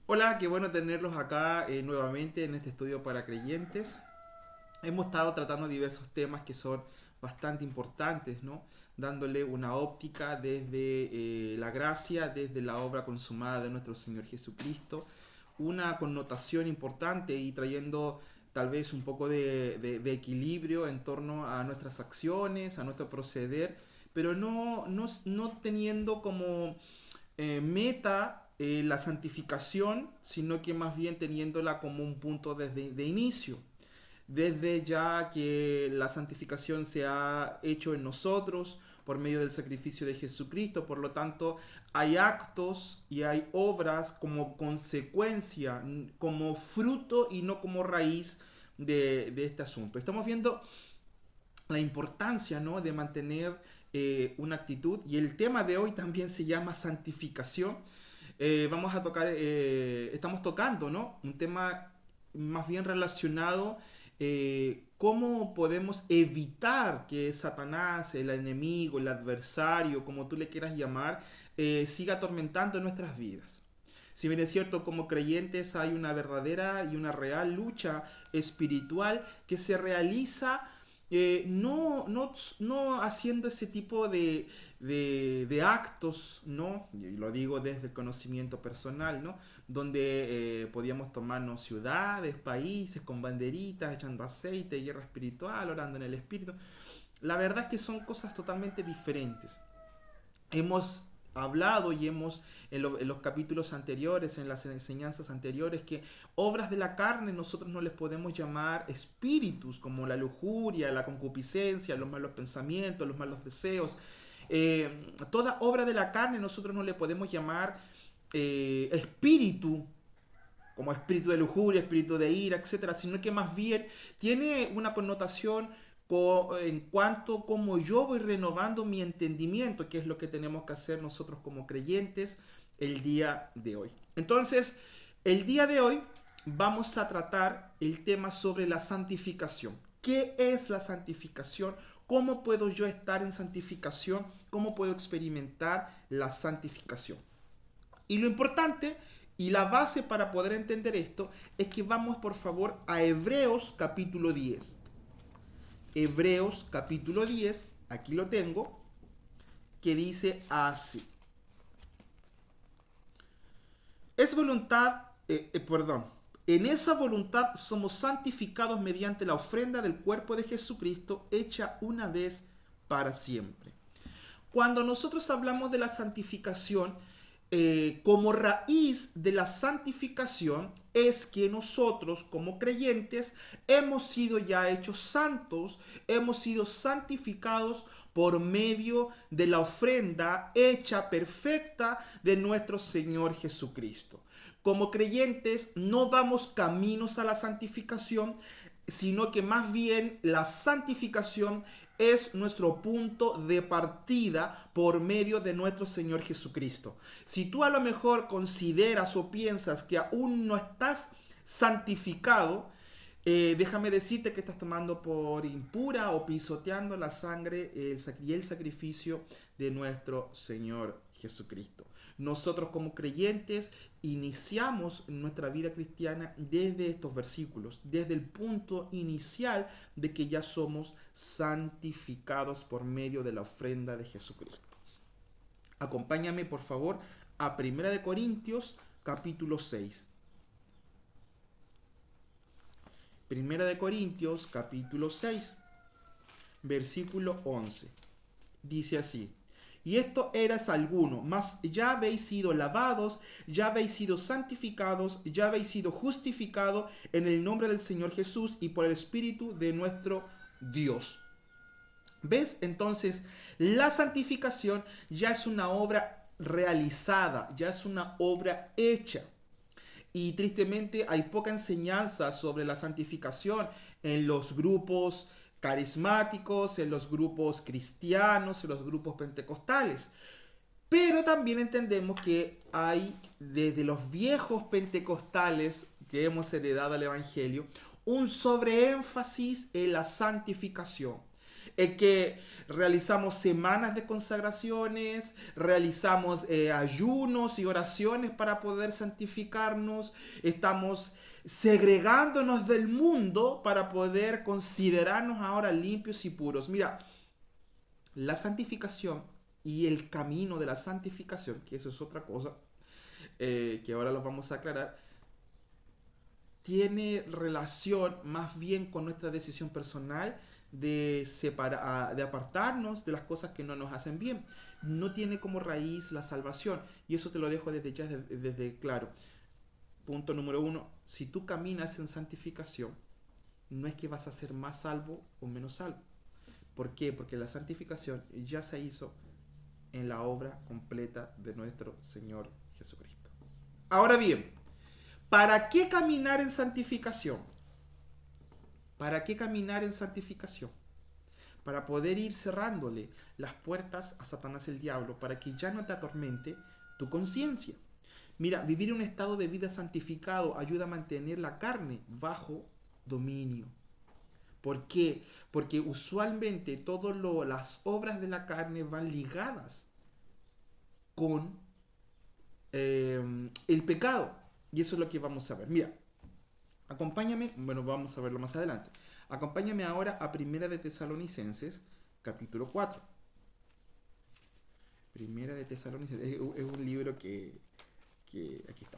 Hola, qué bueno tenerlos acá nuevamente en este estudio para creyentes. Hemos estado tratando diversos temas que son bastante importantes, ¿no? Dándole una óptica desde la gracia, desde la obra consumada de nuestro Señor Jesucristo, una connotación importante y trayendo tal vez un poco de equilibrio en torno a nuestras acciones, a nuestro proceder, pero no teniendo como meta la santificación, sino que más bien teniéndola como un punto de inicio. Desde ya que la santificación se ha hecho en nosotros por medio del sacrificio de Jesucristo, por lo tanto hay actos y hay obras como consecuencia, como fruto y no como raíz de este asunto. Estamos viendo la importancia, ¿no?, de mantener una actitud, y el tema de hoy también se llama santificación. Vamos a tocar, estamos tocando, ¿no?, un tema más bien relacionado, cómo podemos evitar que Satanás, el enemigo, el adversario, como tú le quieras llamar, siga atormentando nuestras vidas. Si bien es cierto, como creyentes hay una verdadera y una real lucha espiritual que se realiza, no haciendo ese tipo de actos, ¿no? Y lo digo desde el conocimiento personal, ¿no? Donde podíamos tomarnos ciudades, países con banderitas, echando aceite, guerra espiritual, orando en el espíritu. La verdad es que son cosas totalmente diferentes. Hemos hablado y hemos en los capítulos anteriores, en las enseñanzas anteriores, que obras de la carne nosotros no les podemos llamar espíritus, como la lujuria, la concupiscencia, los malos pensamientos, los malos deseos. Toda obra de la carne nosotros no le podemos llamar espíritu, como espíritu de lujuria, espíritu de ira, etcétera, sino que más bien tiene una connotación en cuanto a cómo yo voy renovando mi entendimiento, que es lo que tenemos que hacer nosotros como creyentes el día de hoy. Entonces, el día de hoy vamos a tratar el tema sobre la santificación. ¿Qué es la santificación? ¿Cómo puedo yo estar en santificación? ¿Cómo puedo experimentar la santificación? Y lo importante y la base para poder entender esto es que vamos por favor a Hebreos capítulo 10. Hebreos capítulo 10, aquí lo tengo, que dice así. Es voluntad, perdón, en esa voluntad somos santificados mediante la ofrenda del cuerpo de Jesucristo hecha una vez para siempre. Cuando nosotros hablamos de la santificación, como raíz de la santificación es que nosotros como creyentes hemos sido ya hechos santos, hemos sido santificados por medio de la ofrenda hecha perfecta de nuestro Señor Jesucristo. Como creyentes no vamos caminos a la santificación, sino que más bien la santificación es nuestro punto de partida por medio de nuestro Señor Jesucristo. Si tú a lo mejor consideras o piensas que aún no estás santificado, déjame decirte que estás tomando por impura o pisoteando la sangre y el sacrificio de nuestro Señor Jesucristo. Nosotros como creyentes iniciamos nuestra vida cristiana desde estos versículos, desde el punto inicial de que ya somos santificados por medio de la ofrenda de Jesucristo. Acompáñame por favor a 1 Corintios capítulo 6. 1 Corintios capítulo 6, versículo 11. Dice así: y esto eras alguno, mas ya habéis sido lavados, ya habéis sido santificados, ya habéis sido justificados en el nombre del Señor Jesús y por el Espíritu de nuestro Dios. ¿Ves? Entonces, la santificación ya es una obra realizada, ya es una obra hecha. Y tristemente hay poca enseñanza sobre la santificación en los grupos carismáticos, en los grupos cristianos, en los grupos pentecostales. Pero también entendemos que hay desde los viejos pentecostales que hemos heredado al Evangelio un sobreénfasis en la santificación. que realizamos semanas de consagraciones, realizamos ayunos y oraciones para poder santificarnos, estamos segregándonos del mundo para poder considerarnos ahora limpios y puros. Mira, la santificación y el camino de la santificación, que eso es otra cosa, que ahora lo vamos a aclarar, tiene relación más bien con nuestra decisión personal de de apartarnos de las cosas que no nos hacen bien. No tiene como raíz la salvación. Y eso te lo dejo desde ya, desde claro. Punto número uno. Si tú caminas en santificación, no es que vas a ser más salvo o menos salvo. ¿Por qué? Porque la santificación ya se hizo en la obra completa de nuestro Señor Jesucristo. Ahora bien, ¿para qué caminar en santificación? ¿Para qué caminar en santificación? Para poder ir cerrándole las puertas a Satanás el diablo, para que ya no te atormente tu conciencia. Mira, vivir un estado de vida santificado ayuda a mantener la carne bajo dominio. ¿Por qué? Porque usualmente todas las obras de la carne van ligadas con el pecado. Y eso es lo que vamos a ver. Mira, acompáñame, bueno, vamos a verlo más adelante. Acompáñame ahora a Primera de Tesalonicenses, capítulo 4. Primera de Tesalonicenses, es un libro que aquí está.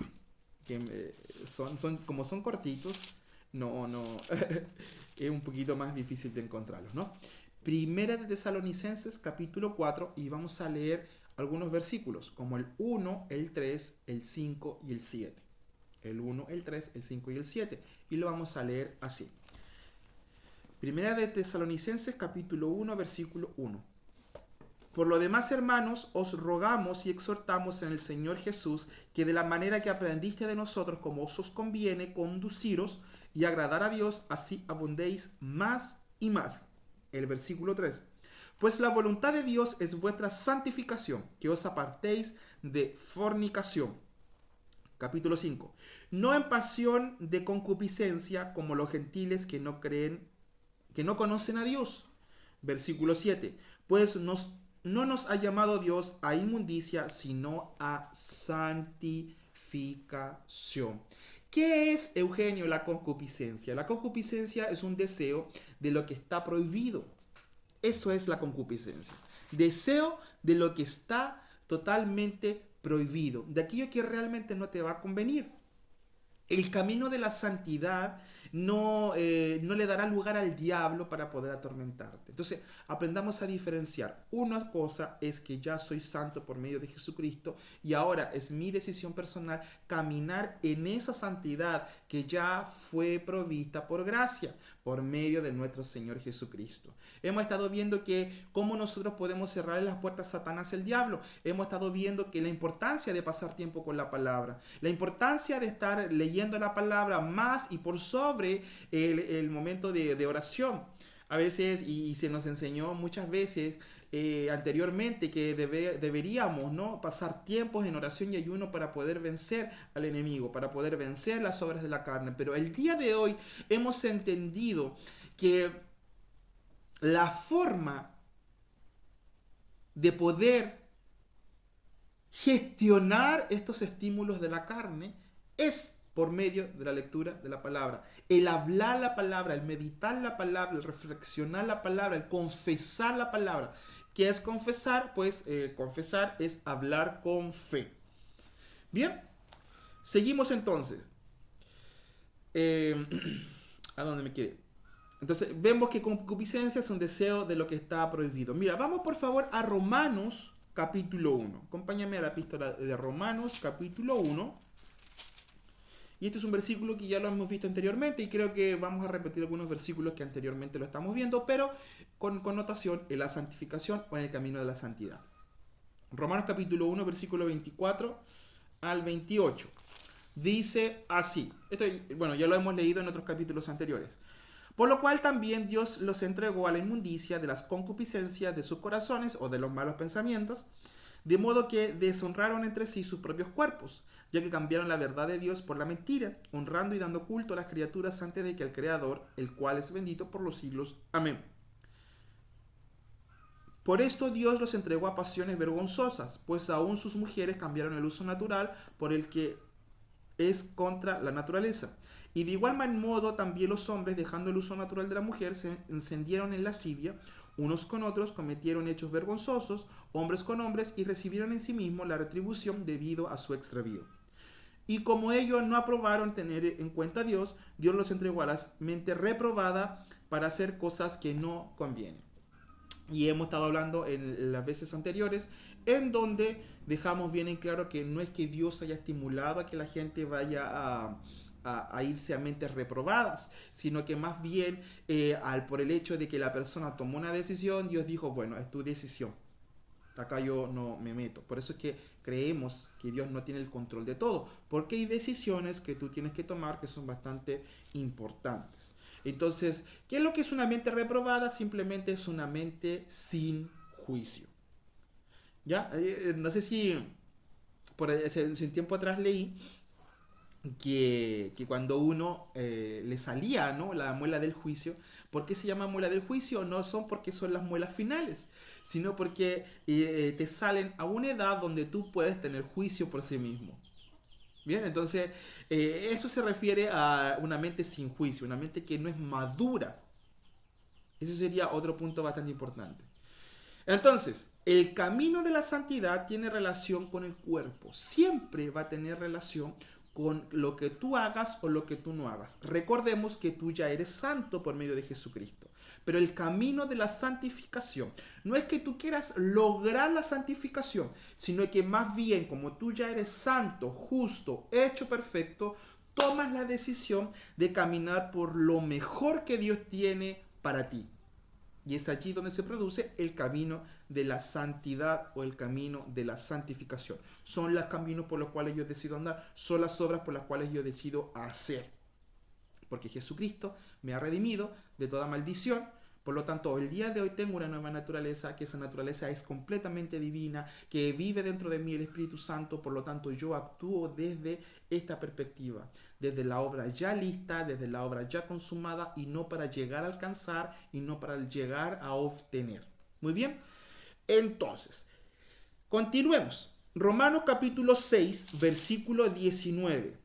Como son cortitos, no, es un poquito más difícil de encontrarlos, ¿no? Primera de Tesalonicenses, capítulo 4, y vamos a leer algunos versículos, como el 1, el 3, el 5 y el 7. El 1, el 3, el 5 y el 7. Y lo vamos a leer así. Primera de Tesalonicenses, capítulo 1, versículo 1. Por lo demás, hermanos, os rogamos y exhortamos en el Señor Jesús que de la manera que aprendiste de nosotros, como os conviene conduciros y agradar a Dios, así abundéis más y más. El versículo 3. Pues la voluntad de Dios es vuestra santificación, que os apartéis de fornicación. Capítulo 5. No en pasión de concupiscencia como los gentiles que no creen, que no conocen a Dios. Versículo 7. Pues no nos ha llamado Dios a inmundicia, sino a santificación. ¿Qué es, Eugenio, la concupiscencia? La concupiscencia es un deseo de lo que está prohibido. Eso es la concupiscencia. Deseo de lo que está totalmente prohibido, de aquello que realmente no te va a convenir. El camino de la santidad no le dará lugar al diablo para poder atormentarte. Entonces, aprendamos a diferenciar. Una cosa es que ya soy santo por medio de Jesucristo y ahora es mi decisión personal caminar en esa santidad que ya fue provista por gracia, por medio de nuestro Señor Jesucristo. Hemos estado viendo que cómo nosotros podemos cerrar las puertas a Satanás el diablo. Hemos estado viendo que la importancia de pasar tiempo con la palabra, la importancia de estar leyendo la palabra más y por sobre el momento de oración. A veces, y se nos enseñó muchas veces anteriormente que deberíamos, ¿no?, pasar tiempos en oración y ayuno para poder vencer al enemigo, para poder vencer las obras de la carne. Pero el día de hoy hemos entendido que la forma de poder gestionar estos estímulos de la carne es por medio de la lectura de la palabra. El hablar la palabra, el meditar la palabra, el reflexionar la palabra, el confesar la palabra. ¿Qué es confesar? Pues confesar es hablar con fe. Bien, seguimos entonces. ¿A dónde me quedé? Entonces vemos que concupiscencia es un deseo de lo que está prohibido. Mira, vamos por favor a Romanos capítulo 1. Acompáñame a la epístola de Romanos capítulo 1. Y este es un versículo que ya lo hemos visto anteriormente y creo que vamos a repetir algunos versículos que anteriormente lo estamos viendo, pero con connotación en la santificación o en el camino de la santidad. Romanos capítulo 1, versículo 24 al 28. Dice así. Esto, bueno, ya lo hemos leído en otros capítulos anteriores. Por lo cual también Dios los entregó a la inmundicia de las concupiscencias de sus corazones o de los malos pensamientos, de modo que deshonraron entre sí sus propios cuerpos, ya que cambiaron la verdad de Dios por la mentira, honrando y dando culto a las criaturas antes de que al Creador, el cual es bendito por los siglos. Amén. Por esto Dios los entregó a pasiones vergonzosas, pues aún sus mujeres cambiaron el uso natural por el que es contra la naturaleza. Y de igual modo también los hombres, dejando el uso natural de la mujer, se encendieron en lascivia, unos con otros cometieron hechos vergonzosos, hombres con hombres, y recibieron en sí mismos la retribución debido a su extravío. Y como ellos no aprobaron tener en cuenta a Dios, Dios los entregó a la mente reprobada para hacer cosas que no convienen. Y hemos estado hablando en las veces anteriores, en donde dejamos bien en claro que no es que Dios haya estimulado a que la gente vaya a irse a mentes reprobadas, sino que más bien por el hecho de que la persona tomó una decisión, Dios dijo, bueno, es tu decisión. Acá yo no me meto. Por eso es que creemos que Dios no tiene el control de todo, porque hay decisiones que tú tienes que tomar que son bastante importantes. Entonces, ¿qué es lo que es una mente reprobada? Simplemente es una mente sin juicio. ¿Ya? No sé si por hace un tiempo atrás leí que cuando uno le salía, ¿no?, la muela del juicio. ¿Por qué se llama muela del juicio? No son porque son las muelas finales, sino porque te salen a una edad donde tú puedes tener juicio por sí mismo. Bien, entonces esto se refiere a una mente sin juicio, una mente que no es madura. Ese sería otro punto bastante importante. Entonces, el camino de la santidad tiene relación con el cuerpo. Siempre va a tener relación con lo que tú hagas o lo que tú no hagas. Recordemos que tú ya eres santo por medio de Jesucristo. Pero el camino de la santificación no es que tú quieras lograr la santificación, sino que más bien como tú ya eres santo, justo, hecho perfecto, tomas la decisión de caminar por lo mejor que Dios tiene para ti. Y es allí donde se produce el camino de la santidad o el camino de la santificación. Son los caminos por los cuales yo decido andar, son las obras por las cuales yo decido hacer. Porque Jesucristo me ha redimido de toda maldición. Por lo tanto, el día de hoy tengo una nueva naturaleza, que esa naturaleza es completamente divina, que vive dentro de mí el Espíritu Santo. Por lo tanto, yo actúo desde esta perspectiva, desde la obra ya lista, desde la obra ya consumada, y no para llegar a alcanzar y no para llegar a obtener. Muy bien, entonces, continuemos. Romanos capítulo 6, versículo 19.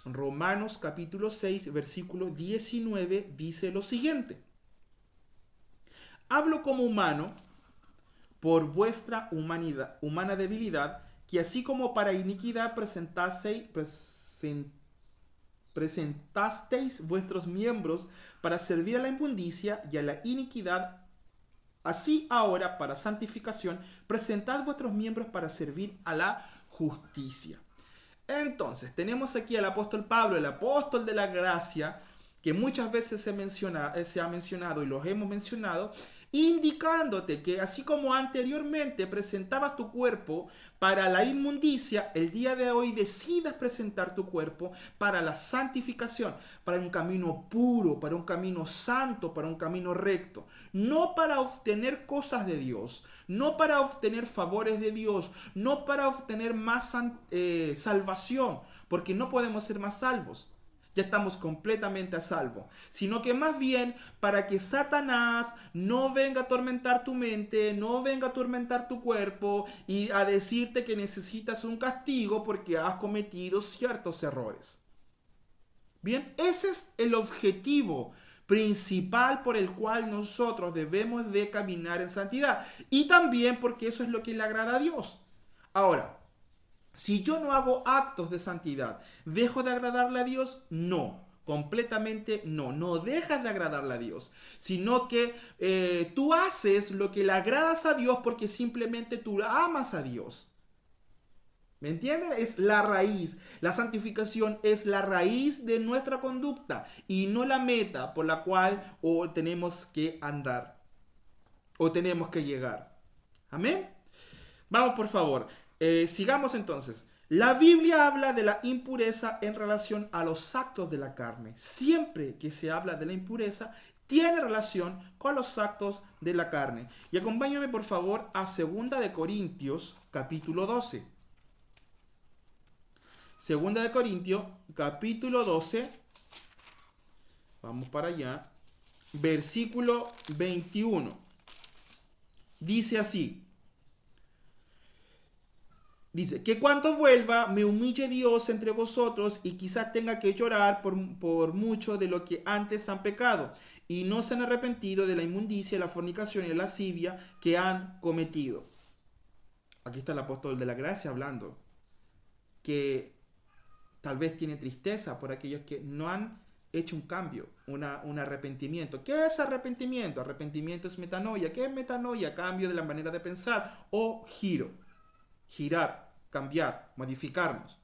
Romanos capítulo 6, versículo 19 dice lo siguiente. Hablo como humano por vuestra humana debilidad, que así como para iniquidad presentasteis vuestros miembros para servir a la inmundicia y a la iniquidad, así ahora para santificación presentad vuestros miembros para servir a la justicia. Entonces, tenemos aquí al apóstol Pablo, el apóstol de la gracia, que muchas veces se ha mencionado y los hemos mencionado, indicándote que así como anteriormente presentabas tu cuerpo para la inmundicia, el día de hoy decidas presentar tu cuerpo para la santificación, para un camino puro, para un camino santo, para un camino recto, no para obtener cosas de Dios, no para obtener favores de Dios, no para obtener más salvación, porque no podemos ser más salvos. Ya estamos completamente a salvo, sino que más bien para que Satanás no venga a atormentar tu mente, no venga a atormentar tu cuerpo y a decirte que necesitas un castigo porque has cometido ciertos errores. Bien, ese es el objetivo principal por el cual nosotros debemos de caminar en santidad, y también porque eso es lo que le agrada a Dios. Ahora, si yo no hago actos de santidad, ¿dejo de agradarle a Dios? No, completamente no. No dejas de agradarle a Dios, sino que tú haces lo que le agradas a Dios porque simplemente tú amas a Dios. ¿Me entienden? Es la raíz. La santificación es la raíz de nuestra conducta y no la meta por la cual tenemos que andar o tenemos que llegar. Amén. Vamos, por favor. Sigamos entonces. La Biblia habla de la impureza en relación a los actos de la carne. Siempre que se habla de la impureza, tiene relación con los actos de la carne. Y acompáñame, por favor, a 2 de Corintios, capítulo 12. 2 de Corintios, capítulo 12. Vamos para allá. Versículo 21. Dice así. Dice, que cuando vuelva me humille Dios entre vosotros y quizás tenga que llorar por mucho de lo que antes han pecado y no se han arrepentido de la inmundicia, la fornicación y la lascivia que han cometido. Aquí está el apóstol de la gracia hablando, que tal vez tiene tristeza por aquellos que no han hecho un cambio, un arrepentimiento. ¿Qué es arrepentimiento? Arrepentimiento es metanoia. ¿Qué es metanoia? Cambio de la manera de pensar o giro. Girar, cambiar, modificarnos.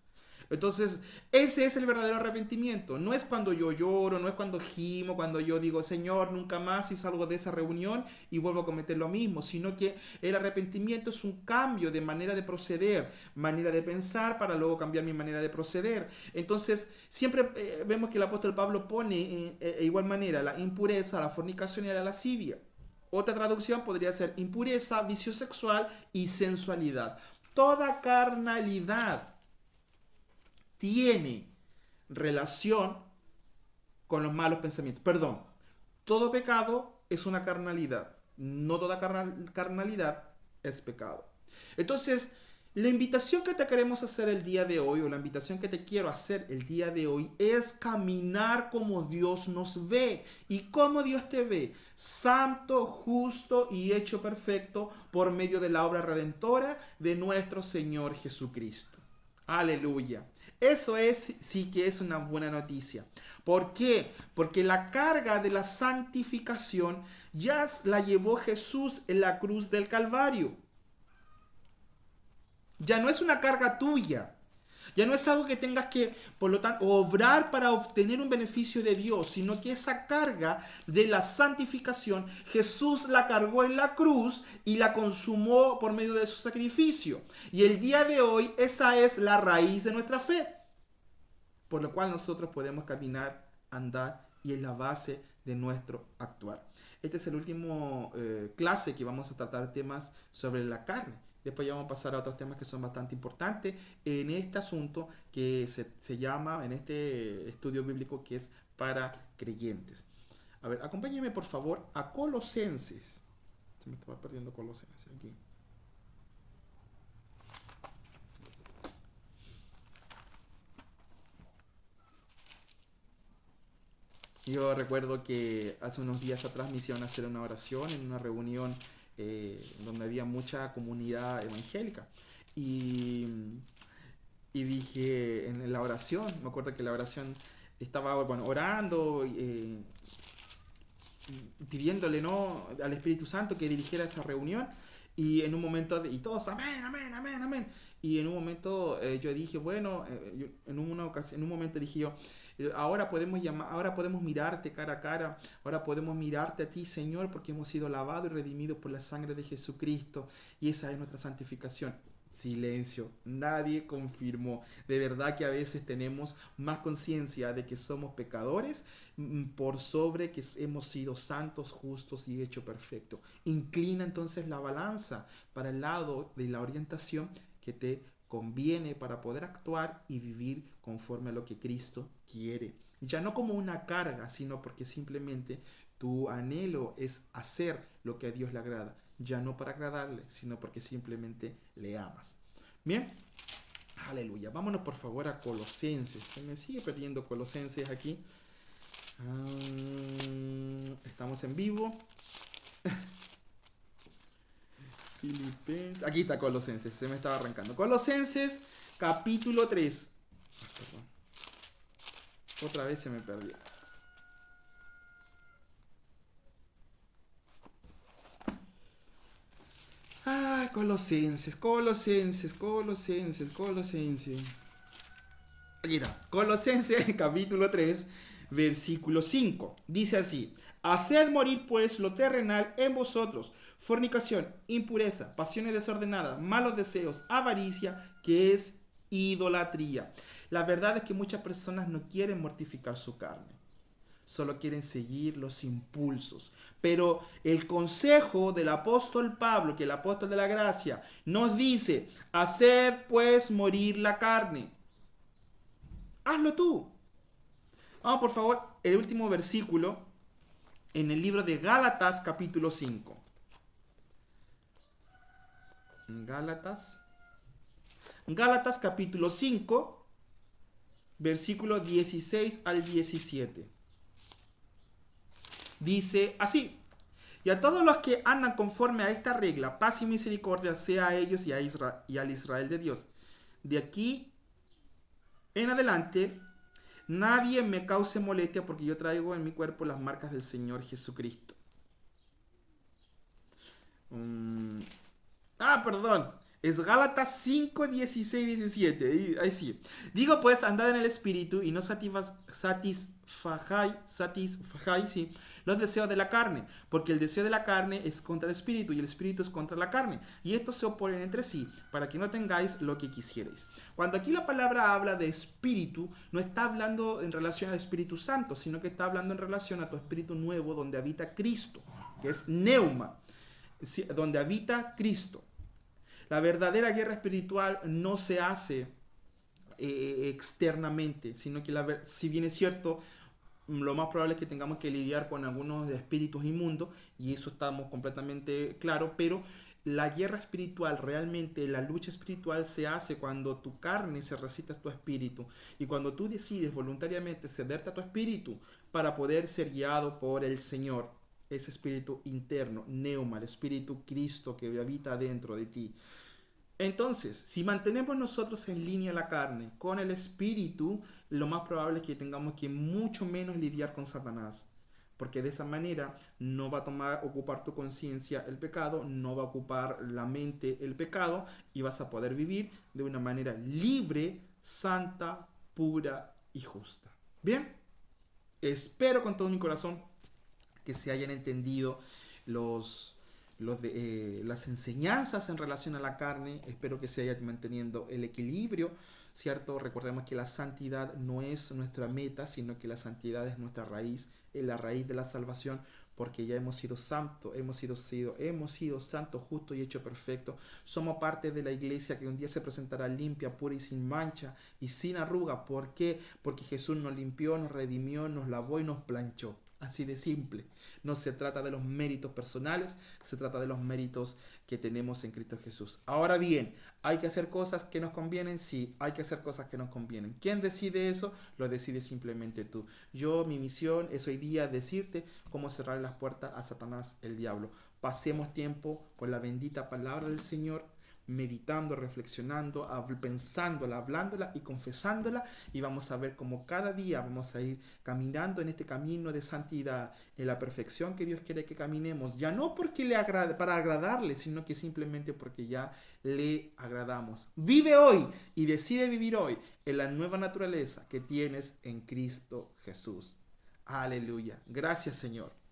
Entonces, ese es el verdadero arrepentimiento. No es cuando yo lloro, no es cuando gimo, cuando yo digo, Señor, nunca más y salgo de esa reunión y vuelvo a cometer lo mismo, sino que el arrepentimiento es un cambio de manera de proceder, manera de pensar para luego cambiar mi manera de proceder. Entonces, siempre vemos que el apóstol Pablo pone igual manera la impureza, la fornicación y la lascivia. Otra traducción podría ser impureza, vicio sexual y sensualidad. Toda carnalidad tiene relación con los malos pensamientos. Perdón, todo pecado es una carnalidad. No toda carnalidad es pecado. Entonces, la invitación que te queremos hacer el día de hoy, o la invitación que te quiero hacer el día de hoy, es caminar como Dios nos ve. ¿Y cómo Dios te ve? Santo, justo y hecho perfecto por medio de la obra redentora de nuestro Señor Jesucristo. Aleluya. Eso es, sí que es una buena noticia. ¿Por qué? Porque la carga de la santificación ya la llevó Jesús en la cruz del Calvario. Ya no es una carga tuya. Ya no es algo que tengas que, por lo tanto, obrar para obtener un beneficio de Dios, sino que esa carga de la santificación, Jesús la cargó en la cruz y la consumó por medio de su sacrificio. Y el día de hoy, esa es la raíz de nuestra fe, por lo cual nosotros podemos caminar, andar y es la base de nuestro actuar. Este es el último clase que vamos a tratar temas sobre la carne. Después ya vamos a pasar a otros temas que son bastante importantes en este asunto que se llama, en este estudio bíblico que es para creyentes. A ver, acompáñenme por favor a Colosenses. Se me estaba perdiendo Colosenses aquí. Yo recuerdo que hace unos días atrás me hicieron hacer una oración en una reunión donde había mucha comunidad evangélica. Y, y dije en la oración, me acuerdo que la oración estaba bueno, orando, pidiéndole, ¿no?, al Espíritu Santo que dirigiera esa reunión. Y en un momento, y todos, amén, amén, amén, amén. Y en un momento yo dije, bueno, en un momento dije yo, ahora podemos llamar, ahora podemos mirarte cara a cara, ahora podemos mirarte a ti, Señor, porque hemos sido lavados y redimidos por la sangre de Jesucristo, y esa es nuestra santificación. Silencio, nadie confirmó. De verdad que a veces tenemos más conciencia de que somos pecadores por sobre que hemos sido santos, justos y hecho perfecto. Inclina entonces la balanza para el lado de la orientación que te conviene para poder actuar y vivir conforme a lo que Cristo quiere. Ya no como una carga, sino porque simplemente tu anhelo es hacer lo que a Dios le agrada. Ya no para agradarle, sino porque simplemente le amas. Bien, aleluya. Vámonos por favor a Colosenses. Se me sigue perdiendo Colosenses aquí. Estamos en vivo. Filipenses. Aquí está Colosenses, se me estaba arrancando. Colosenses, capítulo 3. Perdón. Otra vez se me perdió. Ah, Colosenses. Aquí está. Colosenses, capítulo 3, versículo 5. Dice así: haced morir pues lo terrenal en vosotros: fornicación, impureza, pasiones desordenadas, malos deseos, avaricia, que es idolatría. La verdad es que muchas personas no quieren mortificar su carne. Solo quieren seguir los impulsos. Pero el consejo del apóstol Pablo, que el apóstol de la gracia, nos dice: haced pues morir la carne. Hazlo tú. Vamos por favor, el último versículo en el libro de Gálatas capítulo 5. Gálatas. Gálatas capítulo 5, versículos 16 al 17. Dice así: y a todos los que andan conforme a esta regla, paz y misericordia sea a ellos y al Israel de Dios. De aquí en adelante, nadie me cause molestia porque yo traigo en mi cuerpo las marcas del Señor Jesucristo. Mm, Perdón. Es Gálatas 5, 16, 17. Ahí sí. Digo pues, andad en el espíritu y no satisfagáis, sí, los deseos de la carne. Porque el deseo de la carne es contra el espíritu y el espíritu es contra la carne. Y estos se oponen entre sí para que no tengáis lo que quisierais. Cuando aquí la palabra habla de espíritu, no está hablando en relación al Espíritu Santo, sino que está hablando en relación a tu espíritu nuevo donde habita Cristo, que es neuma, donde habita Cristo. La verdadera guerra espiritual no se hace externamente, sino que si bien es cierto, lo más probable es que tengamos que lidiar con algunos espíritus inmundos, y eso estamos completamente claros, pero la guerra espiritual, realmente la lucha espiritual se hace cuando tu carne se resiste a tu espíritu y cuando tú decides voluntariamente cederte a tu espíritu para poder ser guiado por el Señor, ese espíritu interno, neuma, el espíritu Cristo que habita dentro de ti. Entonces, si mantenemos nosotros en línea la carne con el espíritu, lo más probable es que tengamos que mucho menos lidiar con Satanás. Porque de esa manera no va a ocupar tu conciencia el pecado, no va a ocupar la mente el pecado, y vas a poder vivir de una manera libre, santa, pura y justa. Bien, espero con todo mi corazón que se hayan entendido los, las enseñanzas en relación a la carne. Espero que se haya manteniendo el equilibrio, ¿cierto? Recordemos que la santidad no es nuestra meta, sino que la santidad es nuestra raíz, es la raíz de la salvación, porque ya hemos sido santos, hemos sido santos, justos y hechos perfectos. Somos parte de la iglesia que un día se presentará limpia, pura y sin mancha y sin arruga. ¿Por qué? Porque Jesús nos limpió, nos redimió, nos lavó y nos planchó. Así de simple. No se trata de los méritos personales, se trata de los méritos que tenemos en Cristo Jesús. Ahora bien, ¿hay que hacer cosas que nos convienen? Sí, hay que hacer cosas que nos convienen. ¿Quién decide eso? Lo decide simplemente tú. Mi misión es hoy día decirte cómo cerrar las puertas a Satanás, el diablo. Pasemos tiempo con la bendita palabra del Señor, meditando, reflexionando, pensándola, hablándola y confesándola, y vamos a ver cómo cada día vamos a ir caminando en este camino de santidad, en la perfección que Dios quiere que caminemos, ya no porque le agrade, para agradarle, sino que simplemente porque ya le agradamos. Vive hoy y decide vivir hoy en la nueva naturaleza que tienes en Cristo Jesús. Aleluya. Gracias, Señor.